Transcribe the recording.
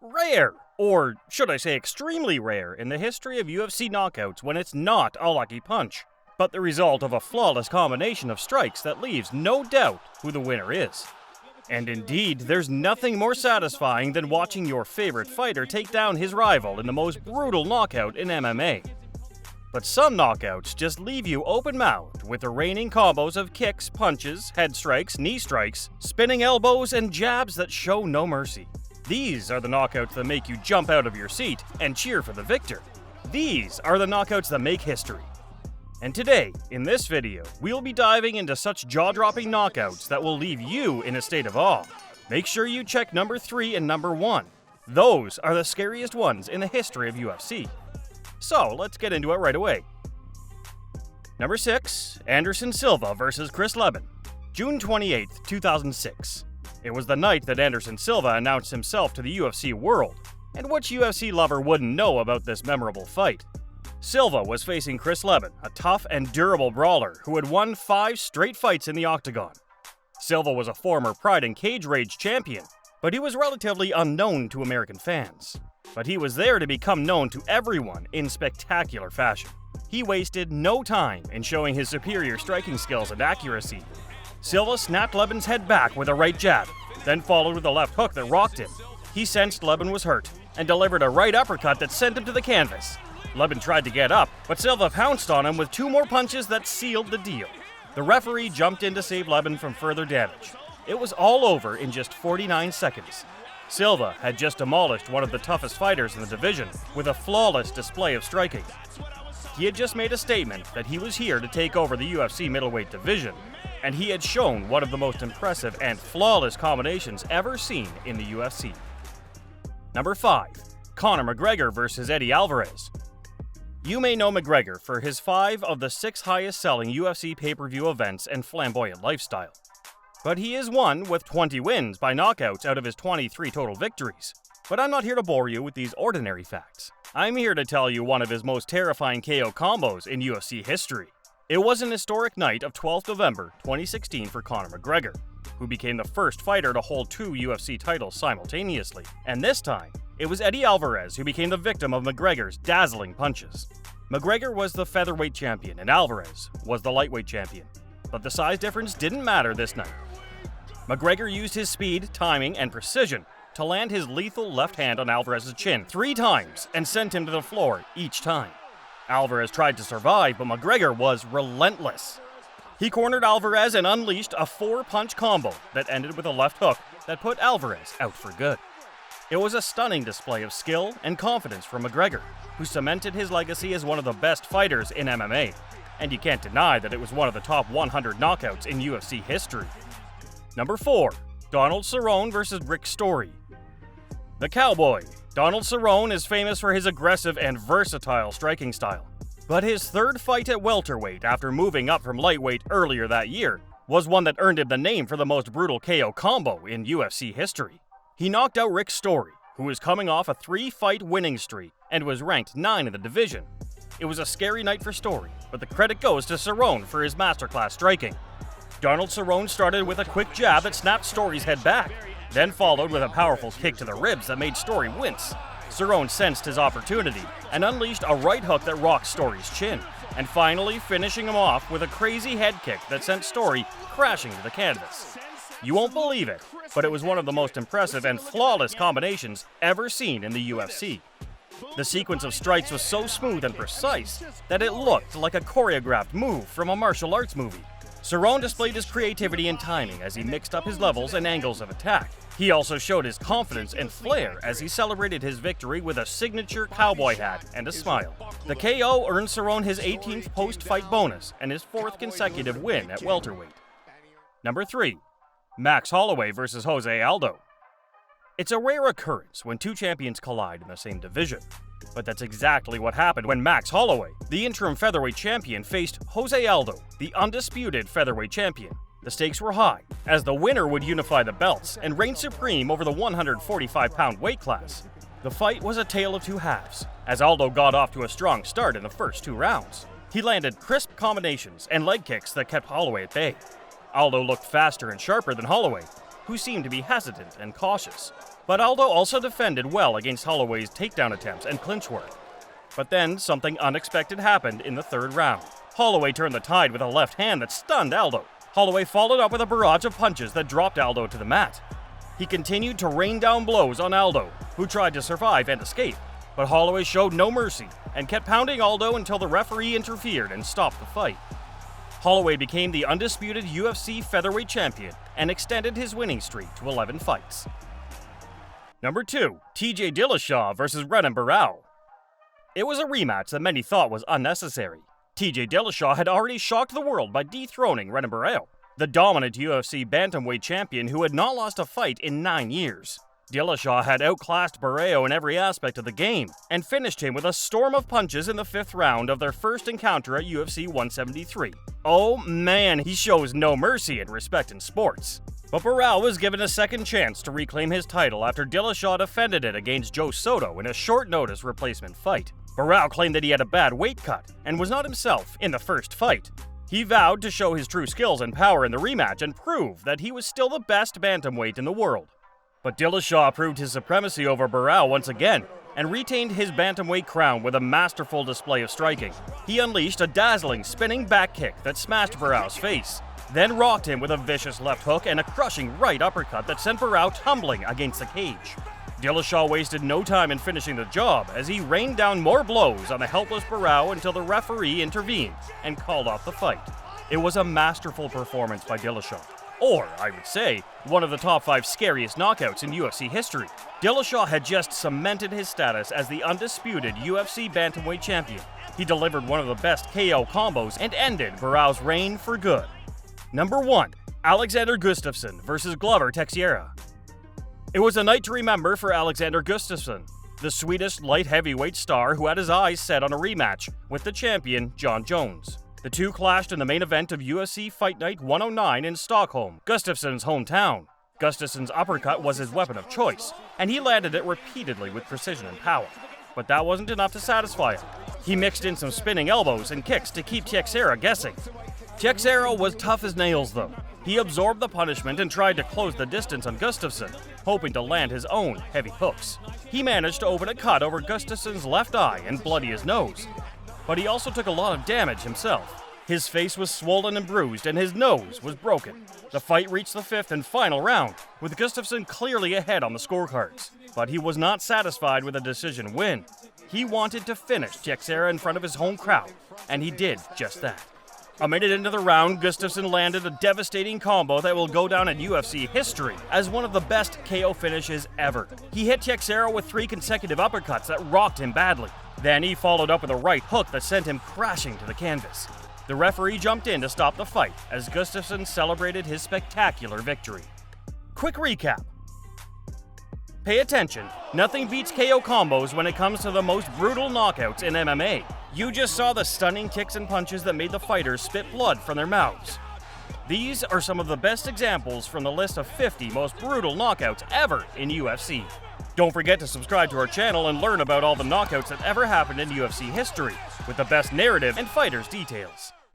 rare, or should I say extremely rare, in the history of UFC knockouts when it's not a lucky punch, but the result of a flawless combination of strikes that leaves no doubt who the winner is. And indeed, there's nothing more satisfying than watching your favorite fighter take down his rival in the most brutal knockout in MMA. But some knockouts just leave you open-mouthed with the raining combos of kicks, punches, head strikes, knee strikes, spinning elbows, and jabs that show no mercy. These are the knockouts that make you jump out of your seat and cheer for the victor. These are the knockouts that make history. And today, in this video, we'll be diving into such jaw-dropping knockouts that will leave you in a state of awe. Make sure you check number 3 and number 1. Those are the scariest ones in the history of UFC. So, let's get into it right away. Number 6, Anderson Silva vs. Chris Leben, June 28, 2006. It was the night that Anderson Silva announced himself to the UFC world, and which UFC lover wouldn't know about this memorable fight? Silva was facing Chris Leben, a tough and durable brawler who had won 5 straight fights in the octagon. Silva was a former Pride and Cage Rage champion, but he was relatively unknown to American fans. But he was there to become known to everyone in spectacular fashion. He wasted no time in showing his superior striking skills and accuracy. Silva snapped Leben's head back with a right jab, then followed with a left hook that rocked him. He sensed Leben was hurt, and delivered a right uppercut that sent him to the canvas. Leben tried to get up, but Silva pounced on him with 2 more punches that sealed the deal. The referee jumped in to save Leben from further damage. It was all over in just 49 seconds. Silva had just demolished one of the toughest fighters in the division with a flawless display of striking. He had just made a statement that he was here to take over the UFC middleweight division, and he had shown one of the most impressive and flawless combinations ever seen in the UFC. Number 5, Conor McGregor vs. Eddie Alvarez. You may know McGregor for his 5 of the 6 highest-selling UFC pay-per-view events and flamboyant lifestyle. But he is one with 20 wins by knockouts out of his 23 total victories. But I'm not here to bore you with these ordinary facts. I'm here to tell you one of his most terrifying KO combos in UFC history. It was an historic night of 12th November 2016 for Conor McGregor, who became the first fighter to hold 2 UFC titles simultaneously. And this time, it was Eddie Alvarez who became the victim of McGregor's dazzling punches. McGregor was the featherweight champion and Alvarez was the lightweight champion. But the size difference didn't matter this night. McGregor used his speed, timing, and precision to land his lethal left hand on Alvarez's chin 3 times and sent him to the floor each time. Alvarez tried to survive, but McGregor was relentless. He cornered Alvarez and unleashed a 4-punch combo that ended with a left hook that put Alvarez out for good. It was a stunning display of skill and confidence from McGregor, who cemented his legacy as one of the best fighters in MMA. And you can't deny that it was one of the top 100 knockouts in UFC history. Number 4, Donald Cerrone vs. Rick Story. The Cowboy, Donald Cerrone, is famous for his aggressive and versatile striking style. But his 3rd fight at welterweight after moving up from lightweight earlier that year was one that earned him the name for the most brutal KO combo in UFC history. He knocked out Rick Story, who was coming off a 3-fight winning streak and was ranked 9 in the division. It was a scary night for Story, but the credit goes to Cerrone for his masterclass striking. Donald Cerrone started with a quick jab that snapped Story's head back, then followed with a powerful kick to the ribs that made Story wince. Cerrone sensed his opportunity and unleashed a right hook that rocked Story's chin, and finally finishing him off with a crazy head kick that sent Story crashing to the canvas. You won't believe it, but it was one of the most impressive and flawless combinations ever seen in the UFC. The sequence of strikes was so smooth and precise that it looked like a choreographed move from a martial arts movie. Cerrone displayed his creativity and timing as he mixed up his levels and angles of attack. He also showed his confidence and flair as he celebrated his victory with a signature cowboy hat and a smile. The KO earned Cerrone his 18th post-fight bonus and his 4th consecutive win at welterweight. Number 3, Max Holloway vs. Jose Aldo. It's a rare occurrence when 2 champions collide in the same division. But that's exactly what happened when Max Holloway, the interim featherweight champion, faced Jose Aldo, the undisputed featherweight champion. The stakes were high, as the winner would unify the belts and reign supreme over the 145-pound weight class. The fight was a tale of 2 halves, as Aldo got off to a strong start in the first 2 rounds. He landed crisp combinations and leg kicks that kept Holloway at bay. Aldo looked faster and sharper than Holloway, who seemed to be hesitant and cautious. But Aldo also defended well against Holloway's takedown attempts and clinch work. But then something unexpected happened in the third round. Holloway turned the tide with a left hand that stunned Aldo. Holloway followed up with a barrage of punches that dropped Aldo to the mat. He continued to rain down blows on Aldo, who tried to survive and escape. But Holloway showed no mercy and kept pounding Aldo until the referee interfered and stopped the fight. Holloway became the undisputed UFC featherweight champion and extended his winning streak to 11 fights. Number 2. TJ Dillashaw vs. Renan Barão. It was a rematch that many thought was unnecessary. TJ Dillashaw had already shocked the world by dethroning Renan Barão, the dominant UFC bantamweight champion who had not lost a fight in 9 years. Dillashaw had outclassed Barão in every aspect of the game and finished him with a storm of punches in the 5th round of their first encounter at UFC 173. Oh man, he shows no mercy in respect in sports. But Barão was given a second chance to reclaim his title after Dillashaw defended it against Joe Soto in a short-notice replacement fight. Barão claimed that he had a bad weight cut and was not himself in the first fight. He vowed to show his true skills and power in the rematch and prove that he was still the best bantamweight in the world. But Dillashaw proved his supremacy over Barão once again and retained his bantamweight crown with a masterful display of striking. He unleashed a dazzling spinning back kick that smashed Barão's face, then rocked him with a vicious left hook and a crushing right uppercut that sent Barão tumbling against the cage. Dillashaw wasted no time in finishing the job as he rained down more blows on the helpless Barão until the referee intervened and called off the fight. It was a masterful performance by Dillashaw. Or, I would say, one of the top 5 scariest knockouts in UFC history. Dillashaw had just cemented his status as the undisputed UFC bantamweight champion. He delivered one of the best KO combos and ended Barão's reign for good. Number 1. Alexander Gustafsson vs. Glover Teixeira. It was a night to remember for Alexander Gustafsson, the Swedish light heavyweight star who had his eyes set on a rematch with the champion Jon Jones. The two clashed in the main event of UFC Fight Night 109 in Stockholm, Gustafsson's hometown. Gustafsson's uppercut was his weapon of choice, and he landed it repeatedly with precision and power. But that wasn't enough to satisfy him. He mixed in some spinning elbows and kicks to keep Teixeira guessing. Teixeira was tough as nails though. He absorbed the punishment and tried to close the distance on Gustafsson, hoping to land his own heavy hooks. He managed to open a cut over Gustafsson's left eye and bloody his nose. But he also took a lot of damage himself. His face was swollen and bruised, and his nose was broken. The fight reached the 5th and final round, with Gustafsson clearly ahead on the scorecards. But he was not satisfied with a decision win. He wanted to finish Teixeira in front of his home crowd, and he did just that. A minute into the round, Gustafsson landed a devastating combo that will go down in UFC history as one of the best KO finishes ever. He hit Teixeira with 3 consecutive uppercuts that rocked him badly. Then he followed up with a right hook that sent him crashing to the canvas. The referee jumped in to stop the fight as Gustafsson celebrated his spectacular victory. Quick recap. Pay attention, nothing beats KO combos when it comes to the most brutal knockouts in MMA. You just saw the stunning kicks and punches that made the fighters spit blood from their mouths. These are some of the best examples from the list of 50 most brutal knockouts ever in UFC. Don't forget to subscribe to our channel and learn about all the knockouts that ever happened in UFC history, with the best narrative and fighters' details.